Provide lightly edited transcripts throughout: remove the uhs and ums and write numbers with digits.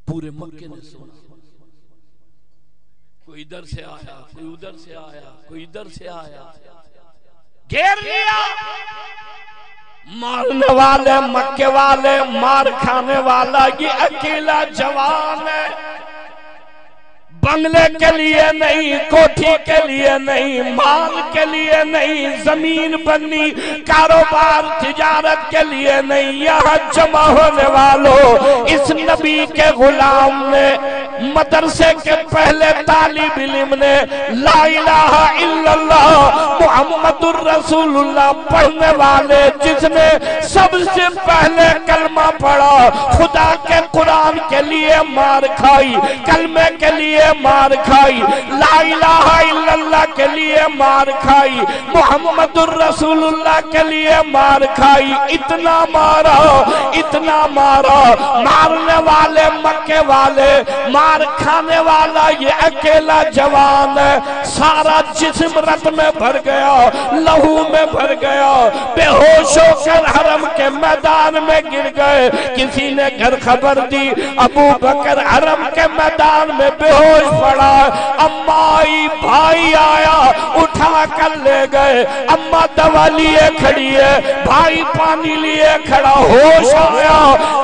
پورے مکے نے سنا، کوئی ادھر سے آیا، کوئی ادھر سے آیا، کوئی ادھر سے آیا، گھیر لیا۔ مارنے والے مکے والے، مار کھانے والا یہ اکیلا جوان ہے، بنگلے کے لیے نہیں، کوٹھی کے لیے نہیں، مال کے لیے نہیں، زمین بنی کاروبار تجارت کے لیے نہیں، یہاں جمع ہونے والوں اس نبی کے غلام نے، مدرسے کے پہلے طالب علم نے لا الہ الا اللہ محمد الرسول اللہ پڑھنے والے، جس نے سب سے پہلے کلمہ پڑھا، خدا کے قرآن کے لیے مار کھائی، کلمے کے لیے مار کھائی، لا الہ الا اللہ کے لیے مار کھائی، محمد الرسول اللہ کے لیے مار کھائی، اتنا مارا، اتنا مارا، مارنے والے مکے والے، مار کھانے والا یہ اکیلا جوان ہے، سارا جسم رت میں بھر گیا، لہو میں بھر گیا، بے ہوش ہو کر حرم کے میدان میں گر گئے۔ کسی نے گھر خبر دی، ابو بکر حرم کے میدان میں بے ہوش پڑا، اماں آئی، بھائی آیا، اٹھا کر لے گئے، اماں دوا لیے کھڑی ہے، بھائی پانی لیے کھڑا، ہوش آیا،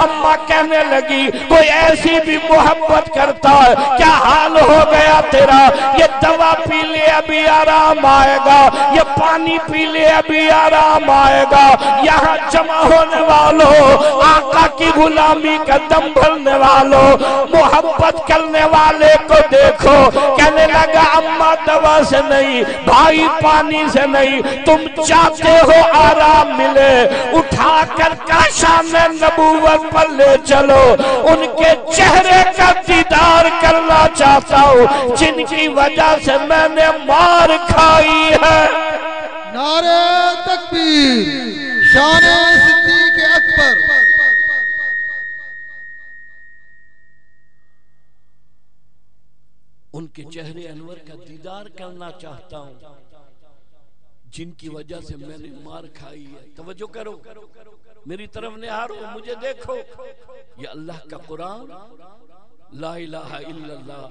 اماں کہنے لگی کوئی ایسی بھی محبت کرتا ہے، کیا حال ہو گیا تیرا، یہ دوا پی لے ابھی آرام آئے گا، یہ پانی پی لے ابھی آرام آئے گا۔ یہاں جمع ہونے والوں، آقا کی غلامی کا دم بھرنے والوں، محبت کرنے والے کو دیکھو، کہنے لگا اماں دوا سے نہیں، بھائی پانی سے نہیں، تم چاہتے ہو آرام ملے، اٹھا کر کاشان نبوت پر لے چلو، ان کے چہرے کا دیدار کرنا چاہتا ہوں جن کی وجہ سے میں نے مار کھائی ہے۔ نعرہ تکبیر، شان صدیق اکبر۔ ان کے چہرے انور کا دیدار کرنا چاہتا ہوں جن کی وجہ سے میں نے مار کھائی ہے۔ توجہ کرو، میری طرف نہارو، مجھے دیکھو، یہ اللہ کا قرآن، لا الہ الا اللہ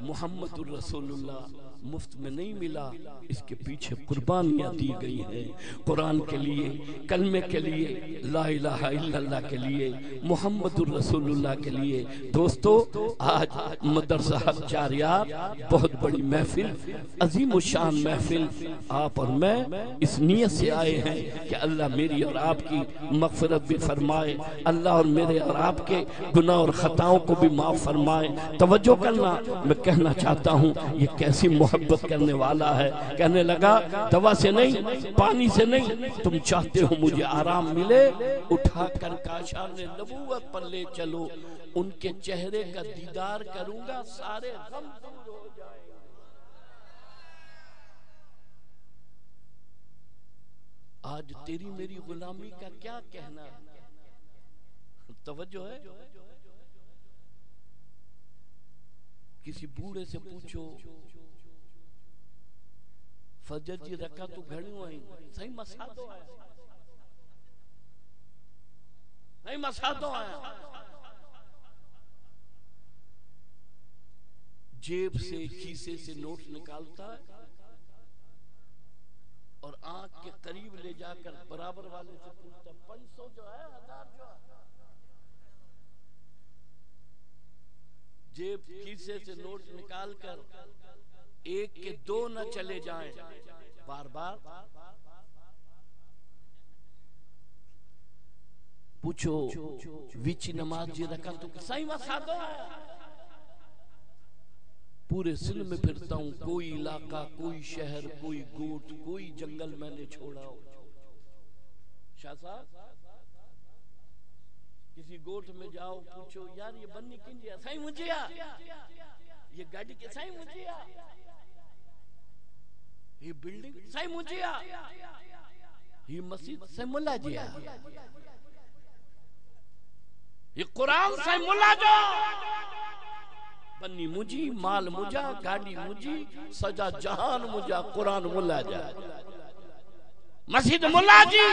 محمد الرسول اللہ مفت میں نہیں ملا، اس کے پیچھے قربانیاں دی گئی ہیں، قرآن کے لیے، کلمے کے لیے، لا الہ الا اللہ کے لیے، محمد الرسول اللہ کے لیے۔ دوستو، آج مدرسہ حق جاریات بہت بڑی محفل، عظیم الشان محفل، آپ اور میں اس نیت سے آئے ہیں کہ اللہ میری اور آپ کی مغفرت بھی فرمائے، اللہ اور میرے اور آپ کے گناہ اور خطاؤں کو بھی معاف فرمائے۔ توجہ کرنا، میں کہنا چاہتا ہوں یہ کیسی محبت کرنے والا ہے، کہنے لگا دوا سے نہیں، پانی سے نہیں، تم چاہتے ہو مجھے آرام ملے، اٹھا کر کاشان نبوت پر لے چلو، ان کے چہرے کا دیدار کروں گا، سارے غم دور ہو جائیں گے۔ آج تیری میری غلامی کا کیا کہنا ہے؟ توجہ ہے؟ کسی بوڑھے سے پوچھو فجر جی رکھا تو گھڑیوں آئیں، صحیح مسادوں آیا، صحیح مسادوں آیا، جیب سے کیسے سے نوٹ نکالتا ہے اور آنکھ کے قریب لے جا کر برابر والے سے پوچھتا 500 جو ہے، 1000 جو ہے، جیب کیسے سے نوٹ نکال کر ایک کے دو نہ چلے جائیں، بار بار پوچھو ویچی نماز جی رکھا تو صحیح مسادو ہے۔ پورے سندھ میں پھرتا ہوں، کوئی علاقہ، کوئی شہر، کوئی گوٹ، کوئی جنگل میں نے چھوڑا ہو۔ شاہ صاحب کسی گوٹ میں جاؤ، پوچھو یار یہ بنی کنجیا، صحیح مجھیا، یہ گاڑی کے صحیح مجھیا، یہ بلڈنگ صحیح مجھیا، یہ مسجد صحیح ملا جیا، یہ قرآن صحیح ملا جو، بنی مجھی، مال مجھا، گاڑی مجھی، سجا جہان مجھا، قرآن ملا جا۔ مسجد ملا جی،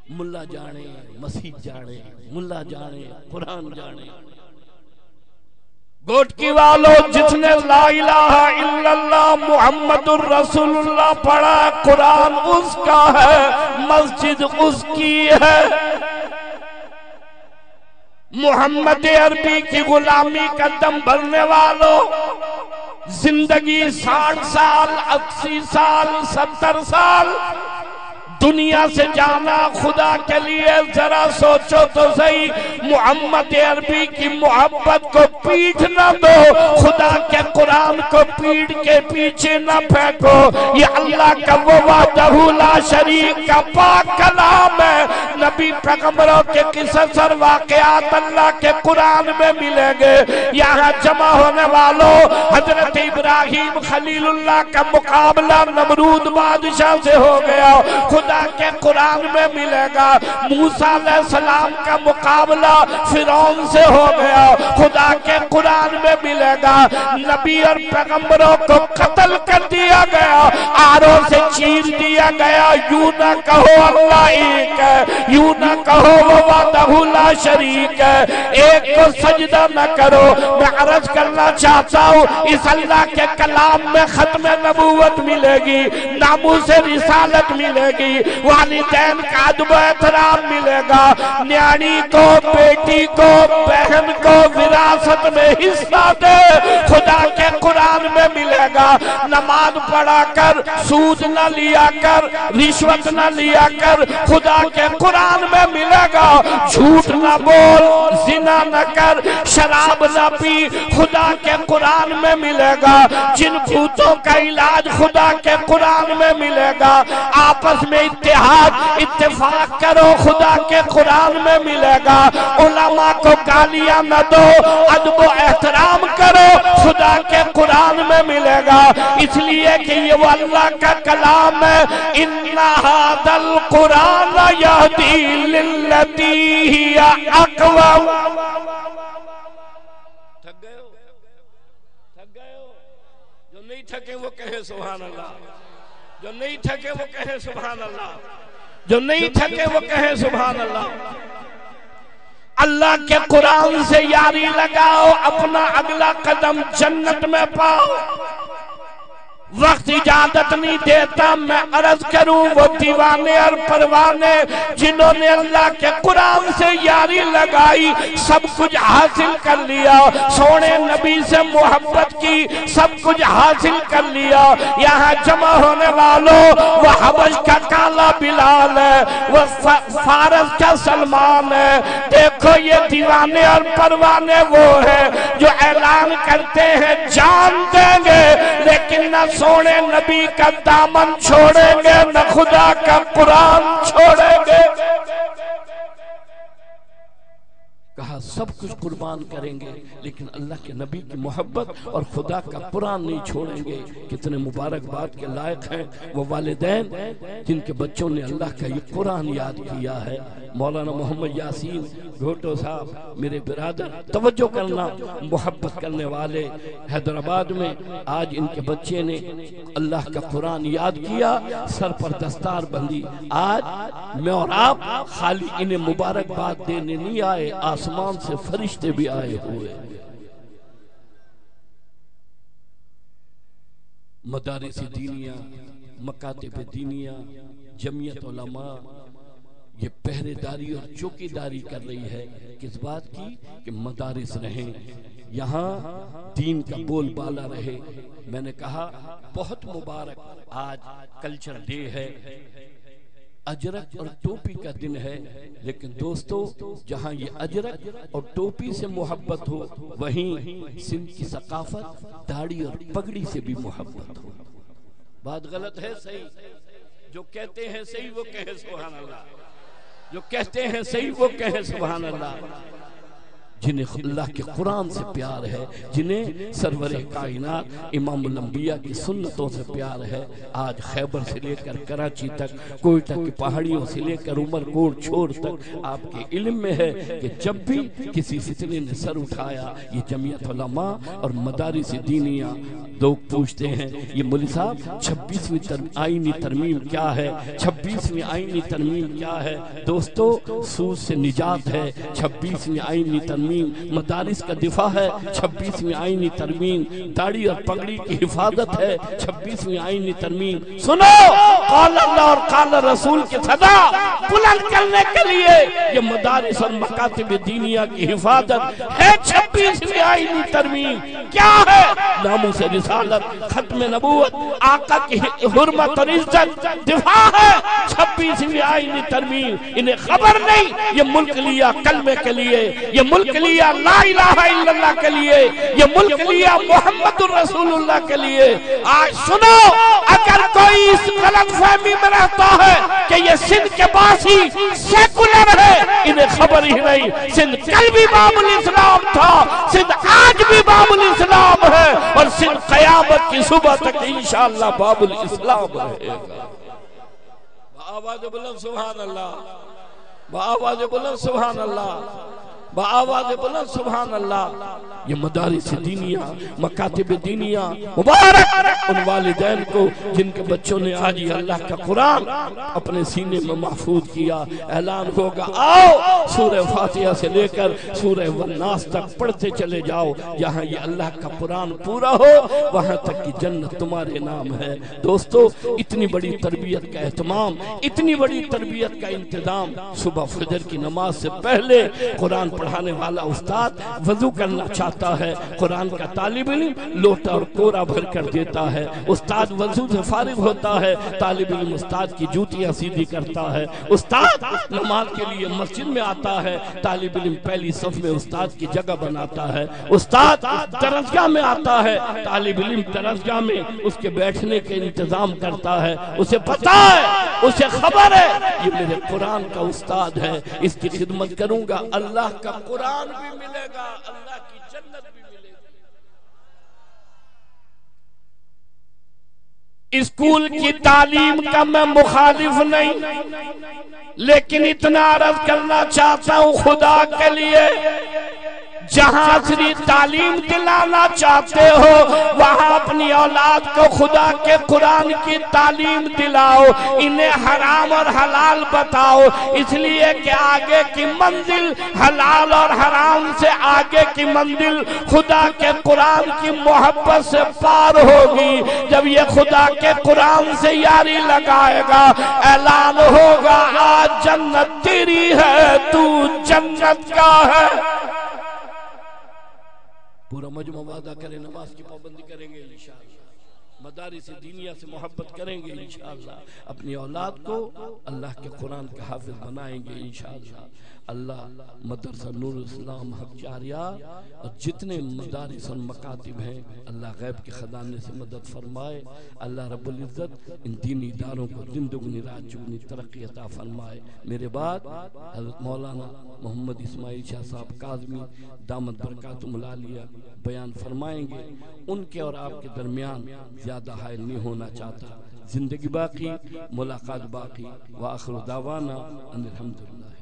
ملا جانے مسجد جانے، ملا جانے قرآن جانے۔ گوٹکی والو جس نے لا الہ الا اللہ محمد الرسول اللہ پڑھا، قرآن اس کا ہے، مسجد اس کی ہے۔ محمد عربی کی غلامی کا دم بھرنے والوں، زندگی 60 سال 80 سال 70 سال دنیا سے جانا خدا کے لیے، ذرا سوچو تو صحیح، محمد عربی کی محبت کو پیٹ نہ دو، خدا کے قرآن کو پیٹ کے پیچھے نہ پھینکو۔ یہ اللہ کا وہ وحدہ لا شریک کا پاک کلام ہے۔ نبی پیغمبروں کے قصص اور واقعات اللہ کے قرآن میں ملیں گے۔ یہاں جمع ہونے والوں، حضرت ابراہیم خلیل اللہ کا مقابلہ نمرود بادشاہ سے ہو گیا، خدا کے قرآن میں ملے گا۔ موسیٰ علیہ السلام کا مقابلہ فرعون سے ہو گیا، خدا کے قرآن میں ملے گا۔ نبی اور پیغمبروں کو قتل کر دیا گیا، آروں سے چیر دیا گیا۔ یوں نہ کہو اللہ ایک ہے، یوں نہ کہو وہ وحدہ لا شریک ہے، ایک کو سجدہ نہ کرو۔ میں عرض کرنا چاہتا ہوں، اس اللہ کے کلام میں ختم نبوت ملے گی، ناموس رسالت ملے گی، والدین کا ادب و احترام ملے گا، نیانی کو، بیٹی کو، بہن کو وراثت میں حصہ دے، خدا کے قرآن میں ملے گا۔ نماز پڑھا کر، سود نہ لیا کر، رشوت نہ لیا کر، خدا کے قرآن میں ملے گا۔ جھوٹ نہ بول، زنا نہ کر، شراب نہ پی، خدا کے قرآن میں ملے گا۔ جن بھوتوں کا علاج خدا کے قرآن میں ملے گا۔ آپس میں اتفاق کرو، خدا کے قرآن میں ملے گا۔ علماء کو گالیاں نہ دو، ادب و احترام کرو، خدا کے قرآن میں ملے گا۔ اس لیے کہ یہ وہ اللہ کا کلام ہے، اِنَّ هَذَا الْقُرْآنَ يَهْدِي لِلَّتِي هِيَ أَقْوَمُ۔ تھک گئے ہو؟ تھک گئے ہو؟ جو نہیں تھکے وہ کہے سبحان اللہ، جو نہیں تھکے وہ کہے سبحان اللہ، جو نہیں تھکے وہ کہے سبحان اللہ۔ اللہ کے قرآن سے یاری لگاؤ، اپنا اگلا قدم جنت میں پاؤ۔ وقت اجازت نہیں دیتا، میں عرض کروں وہ دیوانے اور پروانے جنہوں نے اللہ کے قرآن سے یاری لگائی، سب کچھ حاصل کر لیا، سونے نبی سے محبت کی، سب کچھ حاصل کر لیا۔ یہاں جمع ہونے والوں، وہ حبش کا کالا بلال ہے، وہ فارس کا سلمان ہے۔ دیکھو یہ دیوانے اور پروانے وہ ہیں جو اعلان کرتے ہیں جان دیں گے، لیکن نہ سونے نبی کا دامن چھوڑیں گے، نہ خدا کا قرآن چھوڑیں گے۔ کہا سب کچھ قربان کریں گے، لیکن اللہ کے نبی کی محبت اور خدا کا قرآن نہیں چھوڑیں گے۔ کتنے مبارکباد کے لائق ہیں وہ والدین جن کے بچوں نے اللہ کا یہ قرآن یاد کیا ہے۔ مولانا محمد یاسین گھوٹو صاحب میرے برادر، توجہ کرنا، محبت کرنے والے حیدرآباد میں آج ان کے بچے نے اللہ کا قرآن یاد کیا، سر پر دستار بندی۔ آج میں اور آپ خالی انہیں مبارکباد دینے نہیں آئے، آسمان سے فرشتے بھی آئے ہوئے۔ مدارس دینیہ، مکاتب دینیہ، جمعیت علماء یہ پہرے داری اور چوکی داری کر رہی ہے کس بات کی کہ مدارس رہیں، یہاں دین کا بول بالا رہے۔ میں نے کہا بہت مبارک آج کلچر ڈے ہے، اجرک اور ٹوپی کا دن ہے، لیکن دوستو جہاں یہ اجرک اور ٹوپی سے محبت ہو، وہیں سندھ کی ثقافت داڑھی اور پگڑی سے بھی محبت ہو۔ بات غلط ہے صحیح؟ جو کہتے ہیں صحیح وہ کہیں سبحان اللہ، جو کہتے ہیں صحیح وہ کہیں سبحان اللہ۔ جنہیں اللہ کے قرآن سے پیار ہے، جنہیں سرور کائنات امام الانبیاء کی سنتوں سے پیار ہے، آج خیبر سے لے کر کراچی تک، کوئٹہ کی پہاڑیوں سے لے کر عمر کوٹ چھوڑ تک آپ کے علم میں ہے کہ جب بھی کسی فتنے نے سر اٹھایا، یہ جمعیت علماء اور مدارس دینیہ لوگ پوچھتے ہیں یہ مولوی صاحب 26ویں آئینی ترمیم کیا ہے، 26ویں آئینی ترمیم کیا ہے؟ دوستو سود سے نجات ہے، 26ویں آئینی ترمیم مدارس کا دفاع ہے، 26ویں آئینی ترمیم داڑھی اور پگڑی کی حفاظت ہے، 26ویں آئینی ترمیم سنو قال اللہ اور قال رسول کی صدا بلند کرنے کے لیے یہ مدارس اور مکاتب دینیہ کی حفاظت ہے۔ 26ویں آئینی ترمیم کیا ہے؟ ناموس رسالت، ختم نبوت، آقا کی حرمت اور عزت دفاع ہے۔ 26ویں آئینی ترمیم انہیں خبر نہیں یہ ملک لیا کلمے کے لیے، یہ ملک لیا لا الہ الا اللہ کے لیے، یہ ملک لیا محمد الرسول اللہ کے لیے۔ آج سنو اگر کوئی اس غلط فہمی میں رہتا ہے کہ یہ سندھ کے باسی سیکولر ہے، انہیں خبر ہی نہیں سندھ کل بھی باب الاسلام تھا، سندھ آج بھی باب الاسلام ہے، اور سندھ قیامت کی صبح تک انشاءاللہ باب الاسلام رہے گا۔ بآواز بلند سبحان اللہ، بآواز بلند سبحان اللہ، بآواز بلند سبحان اللہ۔ یہ مدارس دینیہ، مکاتب دینیہ مبارک ان والدین کو جن کے بچوں نے آج یہ اللہ کا قرآن اپنے سینے میں محفوظ کیا۔ اعلان ہوگا آؤ سورہ فاتحہ سے لے کر سورہ والناس تک پڑھتے چلے جاؤ، جہاں یہ اللہ کا قرآن پورا ہو وہاں تک کی جنت تمہارے نام ہے۔ دوستو اتنی بڑی تربیت کا اہتمام، اتنی بڑی تربیت کا انتظام، صبح فجر کی نماز سے پہلے قرآن پڑھانے والا استاد وضو کرنا چاہتا ہے، قرآن کا طالب علم لوٹا اور کورا بھر کر دیتا ہے، استاد وضو سے فارغ ہوتا ہے، طالب علم استاد کی جوتیاں سیدھی کرتا ہے، استاد نماز کے لیے مسجد میں آتا ہے، طالب علم پہلی صف میں استاد کی جگہ بناتا ہے، استاد درسگاہ میں آتا ہے، طالب علم درسگاہ میں اس کے بیٹھنے کے انتظام کرتا ہے، اسے پتا ہے، اسے خبر ہے یہ میرے قرآن کا استاد ہے، اس کی خدمت کروں گا، اللہ کا قرآن بھی ملے گا، اللہ کی جنت بھی ملے گی۔ اسکول کی تعلیم کا میں مخالف نہیں، لیکن اتنا عرض کرنا چاہتا ہوں خدا کے لیے جہاں اصلی تعلیم دلانا چاہتے ہو وہاں اپنی اولاد کو خدا کے قرآن کی تعلیم دلاؤ، انہیں حرام اور حلال بتاؤ، اس لیے کہ آگے کی منزل حلال اور حرام سے آگے کی منزل خدا کے قرآن کی محبت سے پار ہوگی۔ جب یہ خدا کے قرآن سے یاری لگائے گا اعلان ہوگا آج جنت تیری ہے، تو جنت کا ہے۔ پورا مجمع وعدہ کرے نماز کی پابندی کریں گے انشاءاللہ، مدارس دینیہ سے محبت کریں گے انشاءاللہ، اپنی اولاد کو اللہ کے قرآن کا حافظ بنائیں گے انشاءاللہ۔ اللہ مدرسہ نور اسلام حق جاریہ اور جتنے مدارس اور مکاتب ہیں اللہ غیب کے خزانے سے مدد فرمائے، اللہ رب العزت ان دینی اداروں کو دن دگنی رات چگنی ترقی عطا فرمائے۔ میرے بعد حضرت مولانا محمد اسماعیل شاہ صاحب کاظمی دامت برکاتہم العالیہ بیان فرمائیں گے، ان کے اور آپ کے درمیان زیادہ حائل نہیں ہونا چاہتا، زندگی باقی، ملاقات باقی، وآخر دعوانا ان الحمدللہ۔